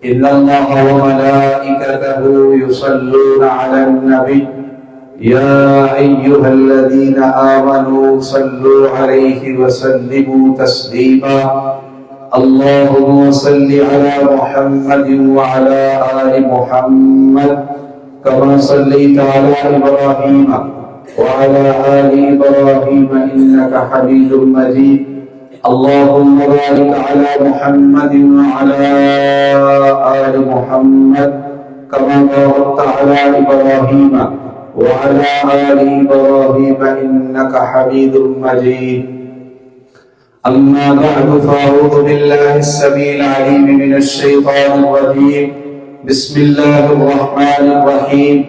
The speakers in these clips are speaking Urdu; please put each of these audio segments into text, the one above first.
إن الله وملائكته يصلون على النبي يا أيها الذين آمنوا صلوا عليه وسلموا تسليما اللهم صل على محمد وعلى آل محمد كما صليت على إبراهيم وعلى آل إبراهيم إنك حميد مجيد اللهم بارك على محمد وعلى آل محمد كما باركت على إبراهيم وعلى آل إبراهيم إنك حميد مجيد أما بعد فأعوذ بالله السميع العليم من الشيطان الرجيم بسم الله الرحمن الرحيم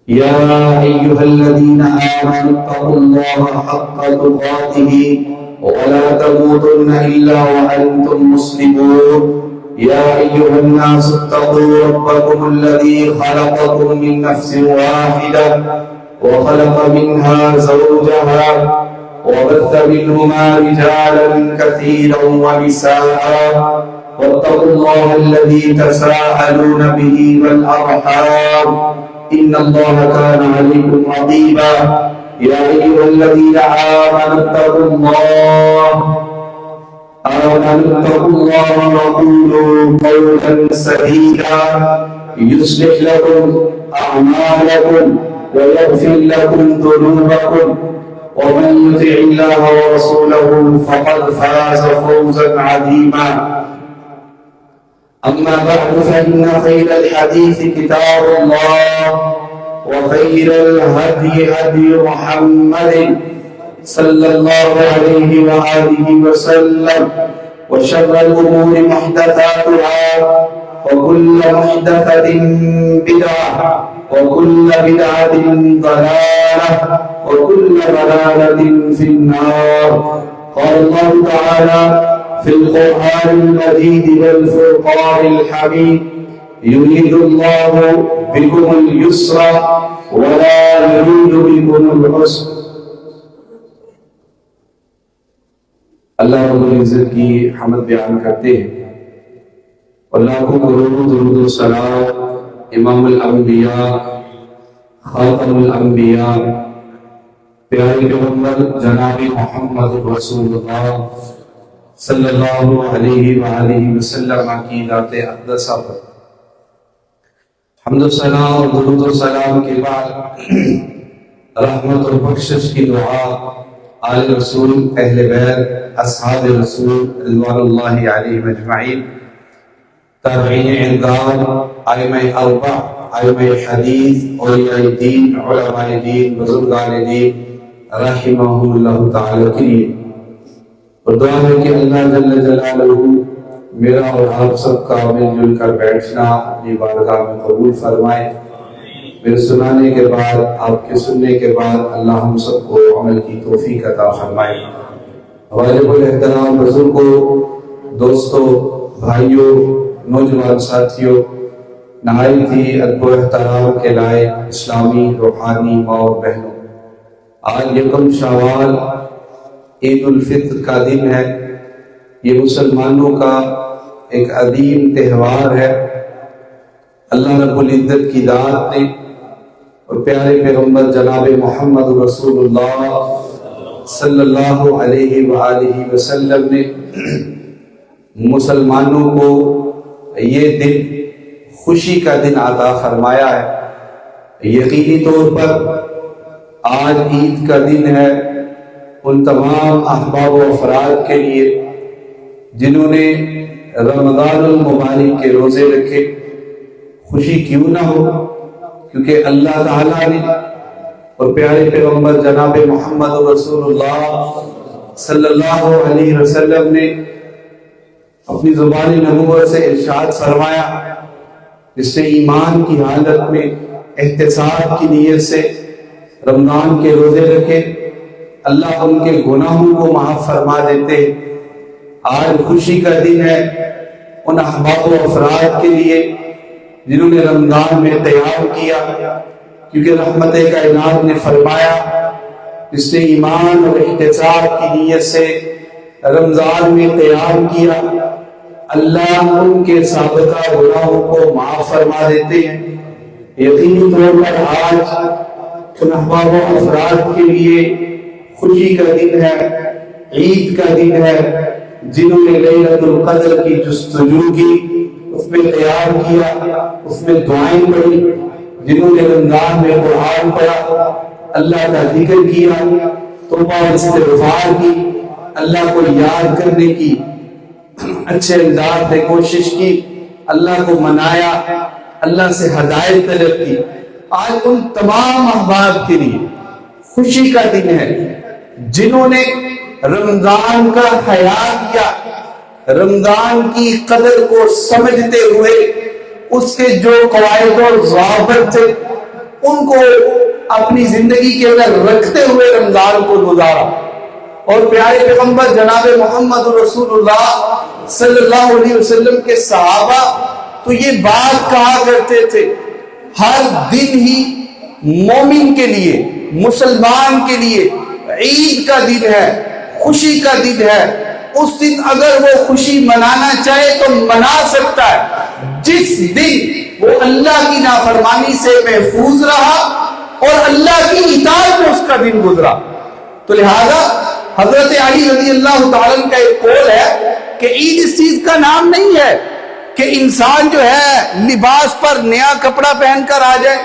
يا أيها الذين آمنوا اتقوا الله حق تقاته ولا تموتن إلا وأنتم مسلمون يا أيها الناس اتقوا ربكم الذي خلقكم من نفس واحدة وخلق منها زوجها وبث منهما رجالا كثيرا ونساء واتقوا الله الذي تساءلون به والأرحام إن الله كان عليكم رقيبا يا أيها الذين آمنوا اتقوا الله وقولوا قولا سديدا يصلح لكم أعمالكم ويغفر لكم ذنوبكم ومن يطع الله ورسوله فقد فاز فوزا عظيما أما بعد فإن خير الحديث كتاب الله وخير الهدي هدي محمد صلى الله عليه وآله وسلم وشر الأمور محدثاتها وكل محدثة بدعة وكل بدعة ضلالة وكل ضلالة في النار قال الله تعالى في القرآن المجيد والفرقان الحميد يريد الله بكم اليسر ولا يريد بكم العسر اللہ رب العزت کی حمد بیان کرتے ہیں اور لاکھوں کروڑوں درود و سلام امام الانبیاء خاتم الانبیاء پیارے پیغمبر جناب محمد رسول اللہ صلی اللہ علیہ وآلہ وسلم کی ذات اقدسہ پر حمد و ثنا اور درود و سلام کے بعد رحمت و بخشش کی دعا آل رسول اہل بیت اصحاب رسول رضوان اللہ علیہ اجمعین تابعین اعظام ائمہ اربع ائمہ حدیث اولیاء دین علماء دین بزرگان دین رحمہم اللہ تعالی کے لیے اور دعا ہے کہ اللہ جل جلالہ میرا اور آپ سب کا مل جل کر بیٹھنا اپنی بارگاہ میں قبول فرمائے میرے سنانے کے بعد آپ کے سننے کے بعد اللہ ہم سب کو عمل کی توفیق عطا فرمائے واجب الاحترام بزرگوں دوستوں بھائیوں نوجوان ساتھیوں نہایت ہی ادب و احترام کے لائق اسلامی روحانی ماں اور بہنوں آج یکم شوال عید الفطر کا دن ہے یہ مسلمانوں کا ایک عظیم تہوار ہے اللہ رب العزت کی ذات نے اور پیارے پیغمبر جناب محمد رسول اللہ صلی اللہ علیہ وآلہ وسلم نے مسلمانوں کو یہ دن خوشی کا دن عطا فرمایا ہے یقینی طور پر آج عید کا دن ہے ان تمام احباب و افراد کے لیے جنہوں نے رمضان المبارک کے روزے رکھے خوشی کیوں نہ ہو کیونکہ اللہ تعالیٰ نے اور پیارے پیغمبر جناب محمد رسول اللہ صلی اللہ علیہ وسلم نے اپنی زبان نبوت سے ارشاد فرمایا جس نے ایمان کی حالت میں احتساب کی نیت سے رمضان کے روزے رکھے اللہ ان کے گناہوں کو معاف فرما دیتے آج خوشی کا دن ہے ان احباب و افراد کے لیے جنہوں نے رمضان میں قیام کیا کیونکہ رحمت کائنات نے فرمایا جس نے ایمان اور احتساب کی نیت سے رمضان میں قیام کیا اللہ ان کے سابقہ گناہوں کو معاف فرما دیتے ہیں۔ یقینی طور پر آج ان احباب و افراد کے لیے خوشی کا دن ہے، عید کا دن ہے، جنہوں نے لیلۃ القدر کی جستجو کی، اس میں قیام کیا، اس میں دعائیں پڑھی، جنہوں نے رمضان میں قرآن پڑھا، اللہ کا ذکر کیا، توبہ و استغفار کی، اللہ کو یاد کرنے کی اچھے انداز میں کوشش کی، اللہ کو منایا، اللہ سے ہدایت طلب کی۔ آج ان تمام احباب کے لیے خوشی کا دن ہے جنہوں نے رمضان کا حیا کیا، رمضان کی قدر کو سمجھتے ہوئے اس کے جو قواعد اور ضوابط تھے ان کو اپنی زندگی کے اندر رکھتے ہوئے رمضان کو گزارا۔ اور پیارے پیغمبر جناب محمد رسول اللہ صلی اللہ علیہ وسلم کے صحابہ تو یہ بات کہا کرتے تھے، ہر دن ہی مومن کے لیے، مسلمان کے لیے عید کا دن ہے، خوشی کا دن ہے۔ اس دن اگر وہ خوشی منانا چاہے تو منا سکتا ہے، جس دن وہ اللہ کی نافرمانی سے محفوظ رہا اور اللہ کی اطاعت میں اس کا دن گزرا۔ تو لہذا حضرت علی رضی اللہ تعالیٰ عنہ کا ایک قول ہے کہ عید اس چیز کا نام نہیں ہے کہ انسان جو ہے لباس پر نیا کپڑا پہن کر آ جائے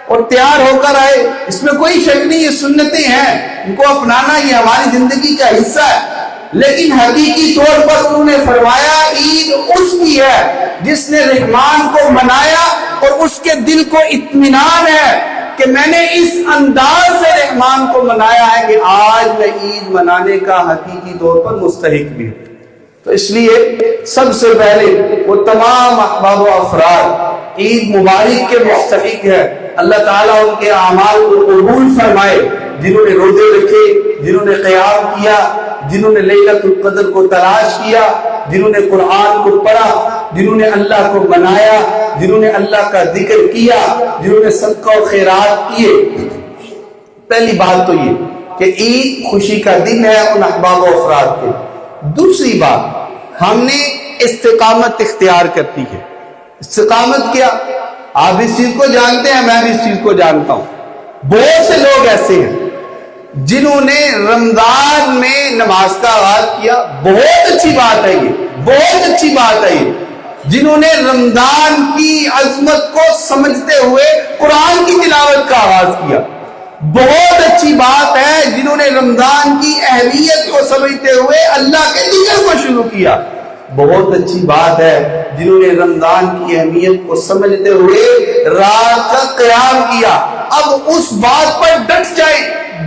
اور تیار ہو کر آئے، اس میں کوئی شک نہیں، یہ سنتیں ہیں، ان کو اپنانا یہ ہماری زندگی کا حصہ ہے۔ لیکن حقیقی طور پر انہوں نے فرمایا عید اس کی ہے جس نے رحمان کو منایا اور اس کے دل کو اطمینان ہے کہ میں نے اس انداز سے رحمان کو منایا ہے کہ آج میں عید منانے کا حقیقی طور پر مستحق بھی ہوں۔ تو اس لیے سب سے پہلے وہ تمام احباب و افراد عید مبارک کے مستحق ہے۔ اللہ تعالیٰ ان کے اعمال کو قبول فرمائے، جنہوں نے روزے رکھے، جنہوں نے قیام کیا، جنہوں نے لیلۃ القدر کو تلاش کیا، جنہوں نے قرآن کو پڑھا، جنہوں نے اللہ کو منایا، جنہوں نے اللہ کا ذکر کیا، جنہوں نے صدقہ و خیرات کیے۔ پہلی بات تو یہ کہ عید خوشی کا دن ہے ان احباب و افراد کے۔ دوسری بات، ہم نے استقامت اختیار کرتی ہے۔ استقامت کیا؟ آپ اس چیز کو جانتے ہیں، میں بھی اس چیز کو جانتا ہوں۔ بہت سے لوگ ایسے ہیں جنہوں نے رمضان میں نماز کا آغاز کیا، بہت اچھی بات ہے یہ، بہت اچھی بات ہے یہ۔ جنہوں نے رمضان کی عظمت کو سمجھتے ہوئے قرآن کی تلاوت کا آغاز کیا، بہت اچھی بات ہے۔ جنہوں نے رمضان کی اہمیت کو سمجھتے ہوئے اللہ کے ذکر کو شروع کیا، بہت اچھی بات ہے۔ جنہوں نے رمضان کی اہمیت کو سمجھتے ہوئے رات کا قیام کیا۔ اب اس بات پر ڈٹ جائیں،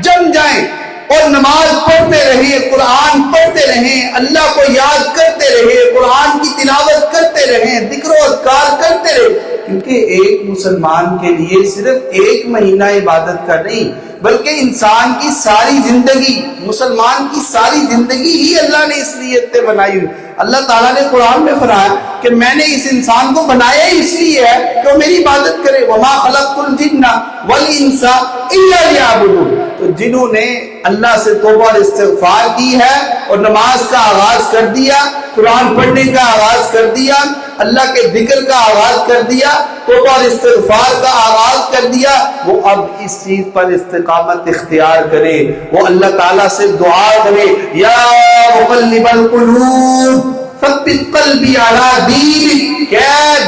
جم جائیں اور نماز پڑھتے رہیں، قرآن پڑھتے رہیں، اللہ کو یاد کرتے رہیں، قرآن کی تلاوت کرتے رہیں، ذکر و اذکار کرتے رہیں، کیونکہ ایک مسلمان کے لیے صرف ایک مہینہ عبادت کا نہیں بلکہ انسان کی ساری زندگی، مسلمان کی ساری زندگی ہی اللہ نے اس لیے بنائی ہوئی۔ اللہ تعالیٰ نے قرآن میں فرمایا کہ میں نے اس انسان کو بنایا اس لیے ہے کہ وہ میری عبادت کرے، وَمَا خَلَقْتُ الْجِنَّ وَالْإِنسَ إِلَّا لِيَعْبُدُونِ۔ تو جنہوں نے اللہ سے توبہ اور استغفار کی ہے اور نماز کا آغاز کر دیا، قرآن پڑھنے کا آغاز کر دیا، اللہ کے ذکر کا آغاز کر دیا، توبہ اور استغفار کا آغاز کر دیا، وہ اب اس چیز پر استقامت اختیار کرے، وہ اللہ تعالیٰ سے دعا کرے، یا مقلب القلوب ثبت قلبی علی دینک، کہ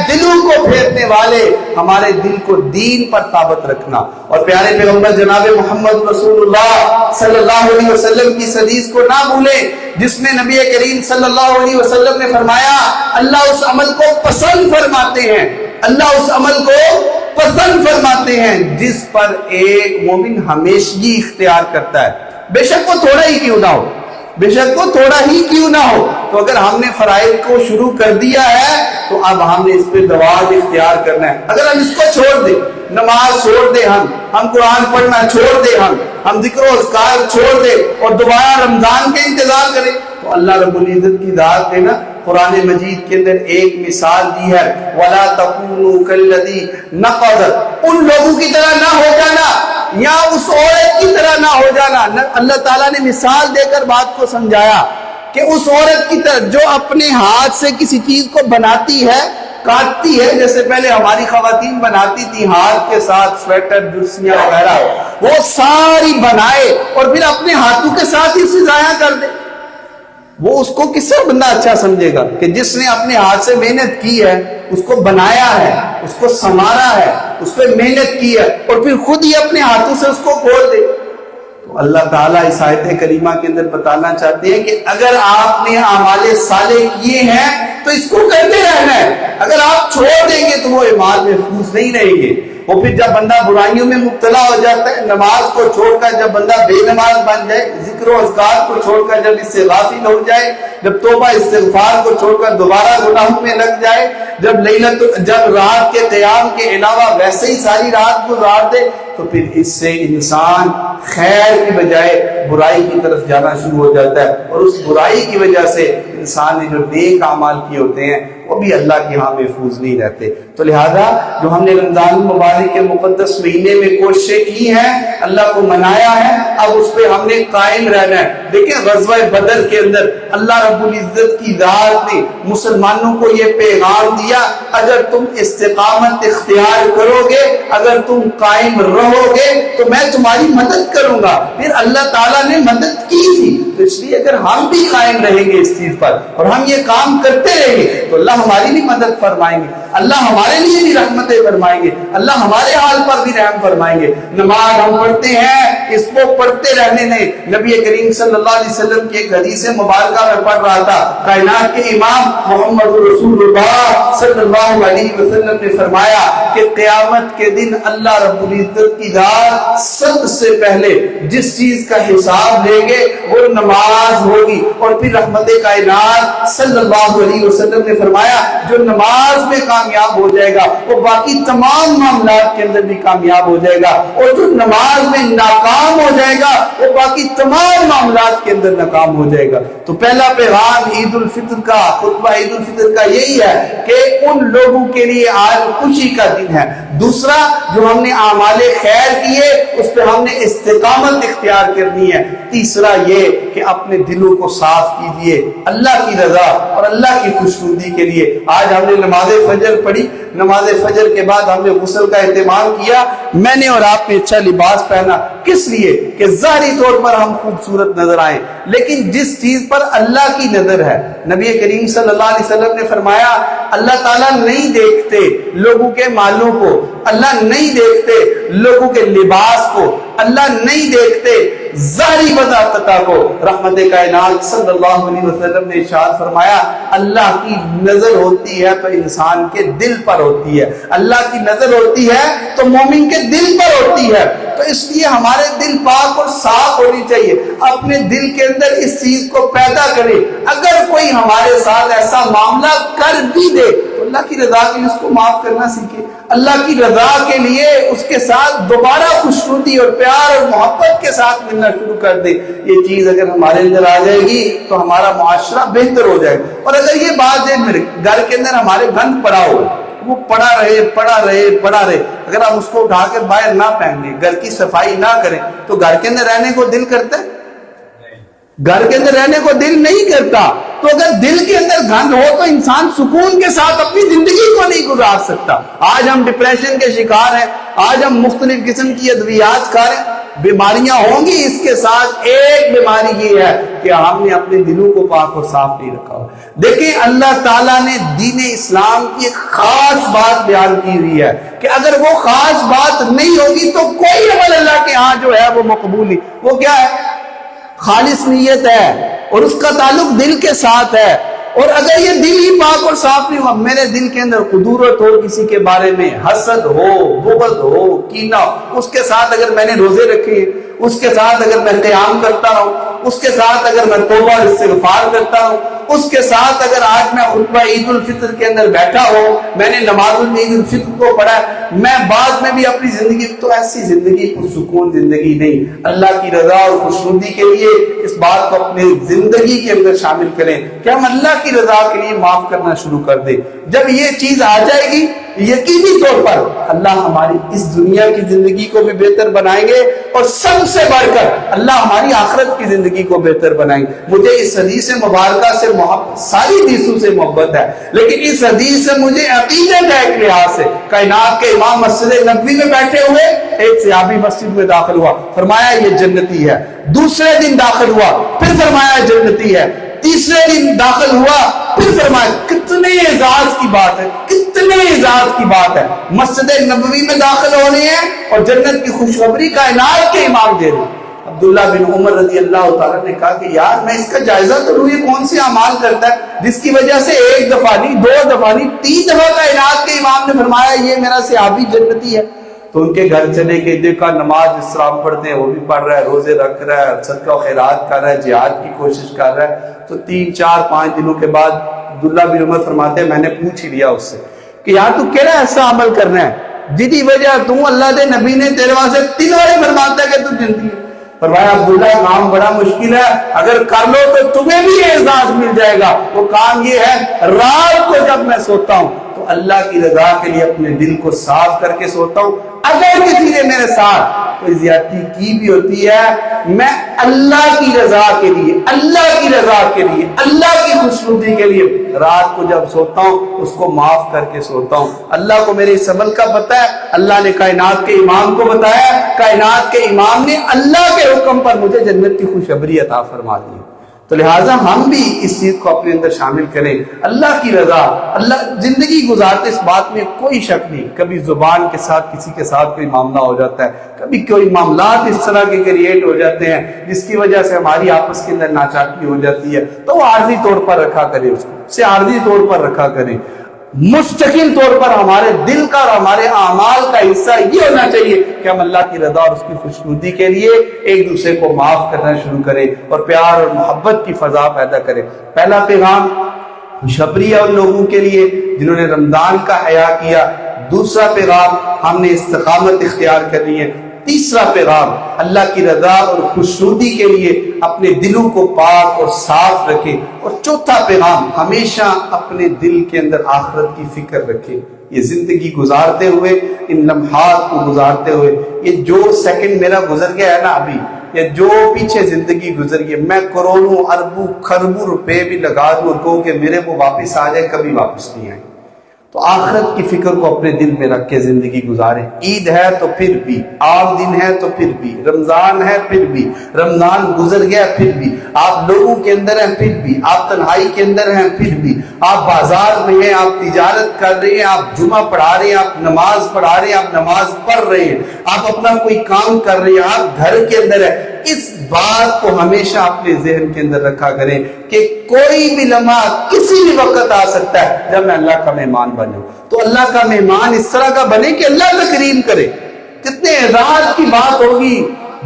دلوں کو پھیرنے والے ہمارے دل کو دین پر ثابت رکھنا۔ اور پیارے پیغمبر جناب محمد رسول اللہ صلی اللہ علیہ وسلم کی حدیث کو نہ بھولیں جس میں نبی کریم صلی اللہ علیہ وسلم نے فرمایا اللہ اس عمل کو پسند فرماتے ہیں، اللہ اس عمل کو پسند فرماتے ہیں جس پر ایک مومن ہمیشگی اختیار کرتا ہے، بے شک وہ تھوڑا ہی کیوں نہ ہو، بے شک وہ تھوڑا ہی کیوں نہ ہو۔ تو اگر ہم نے فرائض کو شروع کر دیا ہے تو اب ہم نے اس پہ دوام اختیار کرنا ہے۔ اگر ہم اس کو چھوڑ دیں، نماز چھوڑ دیں، ہم قرآن پڑھنا چھوڑ دیں، ہم ذکر و اذکار چھوڑ دیں اور دوبارہ رمضان کے انتظار کریں تو اللہ رب العزت کی ذات نے نا قرآن مجید کے اندر ایک مثال دی ہے، وَلَا تَكُونُوا كَالَّذِي نَقَضَ، ان لوگوں کی طرح نہ ہو جانا یا اس عورت کی طرح نہ ہو جانا۔ اللہ تعالیٰ نے مثال دے کر بات کو سمجھایا کہ اس عورت کی طرف جو اپنے ہاتھ سے کسی چیز کو بناتی ہے، کاٹتی ہے، جیسے پہلے ہماری خواتین بناتی تھی ہاتھ کے ساتھ سویٹر، جرسیاں وغیرہ، وہ ساری بنائے اور پھر اپنے ہاتھوں کے ساتھ ہی اسے ضائع کر دے، وہ اس کو کس سے بندہ اچھا سمجھے گا کہ جس نے اپنے ہاتھ سے محنت کی ہے، اس کو بنایا ہے، اس کو سنوارا ہے، اس پہ محنت کی ہے اور پھر خود ہی اپنے ہاتھوں سے اس کو کھول دے۔ تو اللہ تعالیٰ اس آیت کریمہ کے اندر بتانا چاہتے ہیں کہ اگر آپ نے اعمال صالح کیے ہیں تو اس کو کرتے رہنا ہے، اگر آپ چھوڑ دیں گے تو وہ اعمال محفوظ نہیں رہیں گے۔ وہ پھر جب بندہ برائیوں میں مبتلا ہو جاتا ہے، نماز کو چھوڑ کر جب بندہ بے نماز بن جائے، ذکر و اذکار کو چھوڑ کر جب اس سے غافل ہو جائے، جب توبہ استغفار کو چھوڑ کر دوبارہ گناہوں میں لگ جائے، جب رات کے قیام کے علاوہ ویسے ہی ساری رات گزار دے، تو پھر اس سے انسان خیر کی بجائے برائی کی طرف جانا شروع ہو جاتا ہے، اور اس برائی کی وجہ سے انسان نے جو نیک اعمال کیے ہوتے ہیں وہ بھی اللہ کے ہاں محفوظ نہیں رہتے۔ تو لہذا جو ہم نے رمضان المبارک کے مقدس مہینے میں کوششیں کی ہیں، اللہ کو منایا ہے، اب اس پہ ہم نے قائم رہنا ہے۔ دیکھیں غزوہ بدر کے اندر اللہ رب العزت کی ذات نے مسلمانوں کو یہ پیغام دیا، اگر تم استقامت اختیار کرو گے، اگر تم قائم رہو گے تو میں تمہاری مدد کروں گا۔ پھر اللہ تعالیٰ نے مدد کی تھی، تو اس لیے اگر ہم بھی قائم رہیں گے اس چیز پر اور ہم یہ کام کرتے رہیں گے تو اللہ ہماری بھی مدد فرمائیں گے، اللہ ہمارے لیے بھی رحمتیں فرمائیں گے، اللہ ہمارے حال پر بھی رحم فرمائیں گے۔ نماز ہم پڑھتے ہیں، اس کو پڑھتے رہنے نے نبی کریم صلی اللہ علیہ وسلم کی ایک حدیث مبارکہ میں پڑھ رہا تھا، کائنات کے امام محمد رسول اللہ صلی اللہ علیہ وسلم نے فرمایا کہ قیامت کے دن اللہ رب العزت کی ذات سب سے پہلے جس چیز کا حساب لیں گے وہ نماز ہوگی، اور پھر رحمت کائنات صلی اللہ علیہ وسلم نے فرمایا جو نماز میں کامیاب ہو جائے گا وہ باقی تمام معاملات کے اندر بھی کامیاب ہو جائے گا، اور جو نماز میں ناکام ہو جائے گا وہ باقی تمام معاملات کے اندر ناکام ہو جائے گا۔ تو پہلا پیغام عید الفطر کا، خطبہ عید الفطر کا یہی ہے کہ ان لوگوں کے لیے آج خوشی کا دن ہے۔ دوسرا، جو ہم نے اعمال خیر کیے اس پہ ہم نے استقامت اختیار کرنی ہے۔ تیسرا یہ کہ اپنے دلوں کو صاف کیجیے اللہ کی رضا اور اللہ کی خوشنودی کے لیے۔ آج ہم نے نماز فجر پڑھی، نماز فجر کے بعد ہم نے غسل کا اہتمام کیا، میں نے اور آپ نے اچھا لباس پہنا، کس لیے؟ کہ ظاہری طور پر ہم خوبصورت نظر آئیں، لیکن جس چیز پر اللہ کی نظر ہے، نبی کریم صلی اللہ علیہ وسلم نے فرمایا اللہ تعالیٰ نہیں دیکھتے لوگوں کے مالوں کو، اللہ نہیں دیکھتے لوگوں کے لباس کو، اللہ نہیں دیکھتے ظاہری وضاحت کو۔ رحمت کائنات صلی اللہ علیہ وسلم نے ارشاد فرمایا اللہ کی نظر ہوتی ہے تو انسان کے دل پر ہوتی ہے، اللہ کی نظر ہوتی ہے تو مومن کے دل پر ہوتی ہے۔ تو اس لیے ہمارے دل پاک اور صاف ہونی چاہیے، اپنے دل کے اندر اس چیز کو پیدا کریں۔ اگر کوئی ہمارے ساتھ ایسا معاملہ کر بھی دے تو اللہ کی رضا کے لیے اس کو معاف کرنا سیکھیں، اللہ کی رضا کے لیے اس کے ساتھ دوبارہ خوشنودی اور پیار اور محبت کے ساتھ ملنا شروع کر دے۔ یہ چیز اگر ہمارے اندر آ جائے گی تو ہمارا معاشرہ بہتر ہو جائے گا۔ اور اگر یہ بات ہے میرے گھر کے اندر ہمارے گند پڑا ہو، وہ پڑا رہے، اگر ہم اس کو اٹھا کر باہر نہ پھینک دیں، گھر کی صفائی نہ کریں تو گھر کے اندر رہنے کو دل کرتا ہے؟ گھر کے اندر رہنے کو دل نہیں کرتا۔ تو اگر دل کے اندر گند ہو تو انسان سکون کے ساتھ اپنی زندگی کو نہیں گزار سکتا۔ آج ہم ڈپریشن کے شکار ہیں، آج ہم مختلف قسم کی ادویات کھا رہے ہیں، بیماریاں ہوں گی، اس کے ساتھ ایک بیماری یہ ہے کہ ہم نے اپنے دلوں کو پاک اور صاف نہیں رکھا ہوا۔ دیکھیں اللہ تعالیٰ نے دین اسلام کی ایک خاص بات بیان کی ہوئی ہے کہ اگر وہ خاص بات نہیں ہوگی تو کوئی عمل اللہ کے ہاں جو ہے وہ مقبول نہیں۔ وہ کیا ہے؟ خالص نیت ہے اور اس کا تعلق دل کے ساتھ ہے۔ اور اگر یہ دل ہی پاک اور صاف نہیں ہوا، میرے دل کے اندر قدورت ہو کسی کے بارے میں، حسد ہو، بغض ہو، کینہ، اس کے ساتھ اگر میں نے روزے رکھے، اس کے ساتھ اگر میں قیام کرتا ہوں، اس کے ساتھ اگر میں توبہ اور استغفار کرتا ہوں، اس کے ساتھ اگر آج میں خطبہ عید الفطر کے اندر بیٹھا ہوں، میں نے نماز عید الفطر کو پڑھا، میں بعد میں بھی اپنی زندگی، تو ایسی زندگی پرسکون زندگی نہیں۔ اللہ کی رضا اور خوشنودی کے لیے اس بات کو اپنی زندگی کے اندر شامل کریں کہ ہم اللہ کی رضا کے لیے معاف کرنا شروع کر دیں۔ جب یہ چیز آ جائے گی یقینی طور پر اللہ ہماری اس دنیا کی زندگی کو بھی بہتر بنائیں گے، اور سب سے بڑھ کر اللہ ہماری آخرت کی زندگی کو بہتر بنائیں گے۔ مجھے اس حدیث مبارکہ سے محبت، ساری حدیثوں سے محبت ہے، لیکن اس حدیث سے مجھے عقیدے کا ایک لحاظ سے، کائنات کے امام مسجد نبوی میں بیٹھے ہوئے ایک صحابی مسجد میں داخل ہوا، فرمایا یہ جنتی ہے۔ دوسرے دن داخل ہوا، پھر فرمایا جنتی ہے۔ تیسرے دن داخل ہوا، پھر فرمایا۔ کتنے اعزاز کی بات ہے، کتنے اعزاز کی بات ہے، مسجد نبوی میں داخل ہو رہے ہیں اور جنت کی خوشخبری کائنات کے امام دے رہے ہیں۔ عبداللہ بن عمر رضی اللہ تعالیٰ نے کہا کہ یار میں اس کا جائزہ تو لوں، یہ کون سے اعمال کرتا ہے جس کی وجہ سے ایک دفعہ نہیں، دو دفعہ نہیں، 3 دفعہ کائنات کے امام نے فرمایا یہ میرا صحابی جنتی ہے۔ تو ان کے گھر چلے کے دیکھا نماز اسلام پڑھتے ہیں، وہ بھی پڑھ رہا ہے، روزے رکھ رہا ہے، صدقہ و خیرات کر رہا ہے، جہاد کی کوشش کر رہا ہے۔ تو 3 4 5 دنوں کے بعد عبداللہ بن عمر فرماتے ہیں میں نے پوچھ ہی لیا اس سے کہ یار تو کہڑا ایسا عمل کرنا ہے جدی وجہ تو اللہ دے نبی نے تیرے واسطے 3 بار فرماتا ہے کہ تو جنتی ہے۔ فرمایا عبداللہ کام بڑا مشکل ہے، اگر کر لو تو تمہیں بھی اعزاز مل جائے گا۔ وہ کام یہ ہے رات کو جب میں سوتا ہوں تو اللہ کی رضا کے لیے اپنے دل کو صاف کر کے سوتا ہوں۔ اگر کسی نے میرے ساتھ کوئی زیادتی کی بھی ہوتی ہے، میں اللہ کی رضا کے لیے، اللہ کی رضا کے لیے، اللہ کی خوشنودی کے لیے رات کو جب سوتا ہوں اس کو معاف کر کے سوتا ہوں۔ اللہ کو میرے اس عمل کا پتہ ہے، اللہ نے کائنات کے امام کو بتایا، کائنات کے امام نے اللہ کے حکم پر مجھے جنت کی خوشخبری عطا فرما دی۔ تو لہٰذا ہم بھی اس چیز کو اپنے اندر شامل کریں، اللہ کی رضا۔ اللہ زندگی گزارتے اس بات میں کوئی شک نہیں، کبھی زبان کے ساتھ کسی کے ساتھ کوئی معاملہ ہو جاتا ہے، کبھی کوئی معاملات اس طرح کے کریٹ ہو جاتے ہیں جس کی وجہ سے ہماری آپس کے اندر ناچاکی ہو جاتی ہے، تو وہ عارضی طور پر رکھا کرے، اس کو اسے عارضی طور پر رکھا کریں۔ مستقل طور پر ہمارے دل کا اور ہمارے اعمال کا حصہ یہ ہونا چاہیے کہ ہم اللہ کی رضا اور اس کی خوشنودی کے لیے ایک دوسرے کو معاف کرنا شروع کریں اور پیار اور محبت کی فضا پیدا کریں۔ پہلا پیغام خوشخبری ہے ان لوگوں کے لیے جنہوں نے رمضان کا حیا کیا۔ دوسرا پیغام ہم نے استقامت اختیار کرنی ہے۔ تیسرا پیغام اللہ کی رضا اور خوشنودی کے لیے اپنے دلوں کو پاک اور صاف رکھیں۔ اور چوتھا پیغام ہمیشہ اپنے دل کے اندر آخرت کی فکر رکھیں۔ یہ زندگی گزارتے ہوئے، ان لمحات کو گزارتے ہوئے، یہ جو سیکنڈ میرا گزر گیا ہے نا ابھی، یہ جو پیچھے زندگی گزر گئی، میں کروڑوں اربوں خربوں روپے بھی لگا دوں اور کہوں کہ میرے وہ واپس آ جائے، کبھی واپس نہیں آئے۔ تو آخرت کی فکر کو اپنے دل میں رکھ کے زندگی گزاریں۔ عید ہے تو پھر بھی، عام دن ہے تو پھر بھی، رمضان ہے پھر بھی، رمضان گزر گیا پھر بھی، آپ لوگوں کے اندر ہیں پھر بھی، آپ تنہائی کے اندر ہیں پھر بھی، آپ بازار میں ہیں، آپ تجارت کر رہے ہیں، آپ جمعہ پڑھا رہے ہیں، آپ نماز پڑھا رہے ہیں، آپ نماز پڑھ رہے ہیں، آپ اپنا کوئی کام کر رہے ہیں، آپ گھر کے اندر ہیں۔ اس بات کو ہمیشہ اپنے ذہن کے اندر رکھا کریں کہ کوئی بھی لمحہ کسی بھی وقت آ سکتا ہے جب میں اللہ کا مہمان بنوں۔ تو اللہ کا مہمان اس طرح کا بنے کہ اللہ تکریم کرے۔ کتنے اعزاز کی بات ہوگی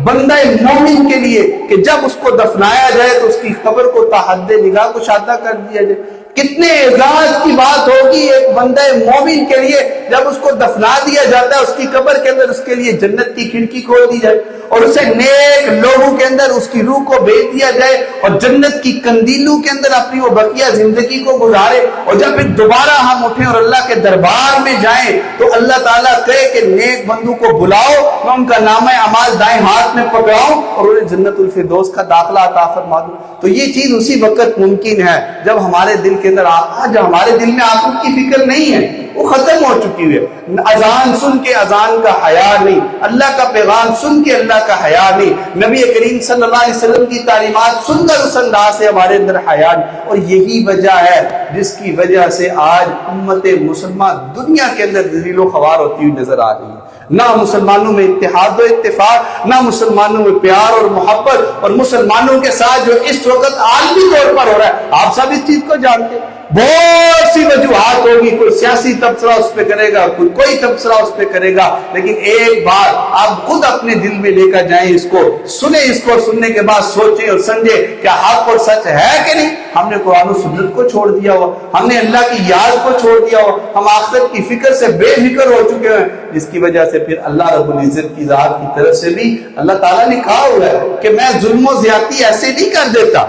بندہ مومن کے لیے کہ جب اس کو دفنایا جائے تو اس کی قبر کو تحت نگاہ کشادہ کر دیا جائے۔ کتنے اعزاز کی بات ہوگی ایک بندہ مومن کے لیے جب اس کو دفنا دیا جاتا ہے، اس کی قبر کے اندر اس کے لیے جنت کی کھڑکی کھول دی جائے اور اسے نیک لوگوں کے اندر اس کی روح کو بھیج دیا جائے اور جنت کی قندیلوں کے اندر اپنی وہ بقیہ زندگی کو گزارے، اور جب پھر دوبارہ ہم اٹھیں اور اللہ کے دربار میں جائیں تو اللہ تعالیٰ کہے کہ نیک بندوں کو بلاؤ، میں ان کا نامہ اعمال دائیں ہاتھ میں پکڑاؤں اور انہیں جنت الفردوس کا داخلہ عطا فرما دوں۔ تو یہ چیز اسی وقت ممکن ہے جب ہمارے دل کے اندر آج ہمارے دل میں آخرت کی فکر نہیں ہے، وہ ختم ہو چکی ہوئی ہے۔ اذان سن کے اذان کا حیا نہیں، اللہ کا پیغام سن کے اللہ کا حیا نہیں، نبی کریم صلی اللہ علیہ وسلم کی تعلیمات سن کر اس انداز سے ہمارے اندر حیا نہیں۔ اور یہی وجہ ہے جس کی وجہ سے آج امت مسلمہ دنیا کے اندر ذلیل و خوار ہوتی ہوئی نظر آ رہی ہے۔ نہ مسلمانوں میں اتحاد و اتفاق، نہ مسلمانوں میں پیار اور محبت، اور مسلمانوں کے ساتھ جو اس وقت عالمی طور پر ہو رہا ہے آپ سب اس چیز کو جانتے ہیں۔ بہت سی وجوہات ہوگی، کوئی سیاسی تبصرہ اس پہ کرے گا، کوئی تبصرہ اس پہ کرے گا، لیکن ایک بات آپ خود اپنے دل میں لے کر جائیں، اس کو سنیں، اس کو سننے کے بعد سوچیں اور سمجھیں کیا حق اور سچ ہے کہ نہیں۔ ہم نے قرآن و سنت کو چھوڑ دیا ہوا، ہم نے اللہ کی یاد کو چھوڑ دیا ہوا، ہم آخرت کی فکر سے بے فکر ہو چکے ہیں، جس کی وجہ سے پھر اللہ رب العزت کی ذات کی طرف سے بھی اللہ تعالیٰ نے کہا ہوا ہے کہ میں ظلم و زیادتی ایسے نہیں کر دیتا۔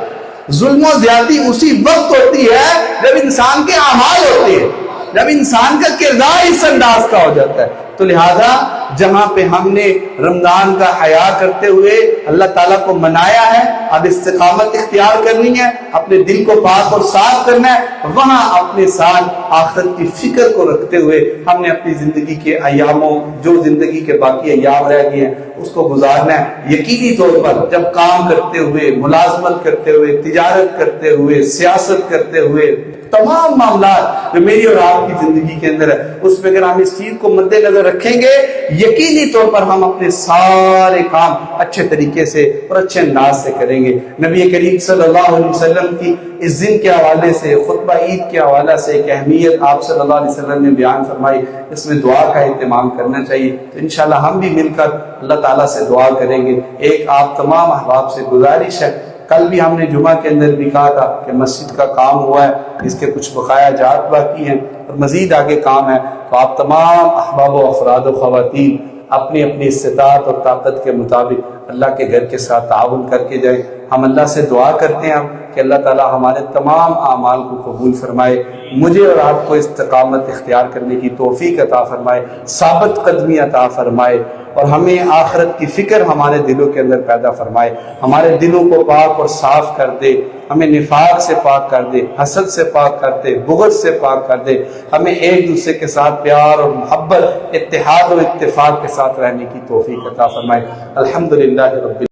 ظلم و زیادتی اسی وقت ہوتی ہے جب انسان کے اعمال ہوتے ہیں۔ جب انسان کا کردار اس انداز کا ہو جاتا ہے. تو لہذا جہاں پہ ہم نے رمضان کا حیا کرتے ہوئے اللہ تعالیٰ کو منایا ہے، اب استقامت اختیار کرنی ہے، اپنے دل کو پاک اور صاف کرنا ہے، وہاں اپنے ساتھ آخرت کی فکر کو رکھتے ہوئے ہم نے اپنی زندگی کے ایاموں، جو زندگی کے باقی ایام رہ گئے ہیں، اس کو گزارنا ہے. یقینی طور پر جب کام کرتے ہوئے، ملازمت کرتے ہوئے، تجارت کرتے ہوئے، سیاست کرتے ہوئے، تمام معاملات جو میری اور آپ کی زندگی کے اندر ہے، اس میں اگر ہم اس چیز کو مد نظر رکھیں گے، یقینی طور پر ہم اپنے سارے کام اچھے طریقے سے اور اچھے انداز سے کریں گے. نبی کریم صلی اللہ علیہ وسلم کی اس دن کے حوالے سے، خطبہ عید کے حوالے سے ایک اہمیت آپ صلی اللہ علیہ وسلم نے بیان فرمائی، اس میں دعا کا اہتمام کرنا چاہیے. تو انشاءاللہ ہم بھی مل کر اللہ تعالیٰ سے دعا کریں گے. ایک آپ تمام احباب سے گزارش ہے، کل بھی ہم نے جمعہ کے اندر بھی کہا تھا کہ مسجد کا کام ہوا ہے، اس کے کچھ بقایا جات باقی ہیں اور مزید آگے کام ہے. تو آپ تمام احباب و افراد و خواتین اپنی اپنی استطاعت اور طاقت کے مطابق اللہ کے گھر کے ساتھ تعاون کر کے جائیں. ہم اللہ سے دعا کرتے ہیں کہ اللہ تعالیٰ ہمارے تمام اعمال کو قبول فرمائے، مجھے اور آپ کو استقامت اختیار کرنے کی توفیق عطا فرمائے، ثابت قدمی عطا فرمائے، اور ہمیں آخرت کی فکر ہمارے دلوں کے اندر پیدا فرمائے، ہمارے دلوں کو پاک اور صاف کر دے، ہمیں نفاق سے پاک کر دے، حسد سے پاک کر دے، بغض سے پاک کر دے، ہمیں ایک دوسرے کے ساتھ پیار اور محبت، اتحاد اور اتفاق کے ساتھ رہنے کی توفیق عطا فرمائے. الحمدللہ رب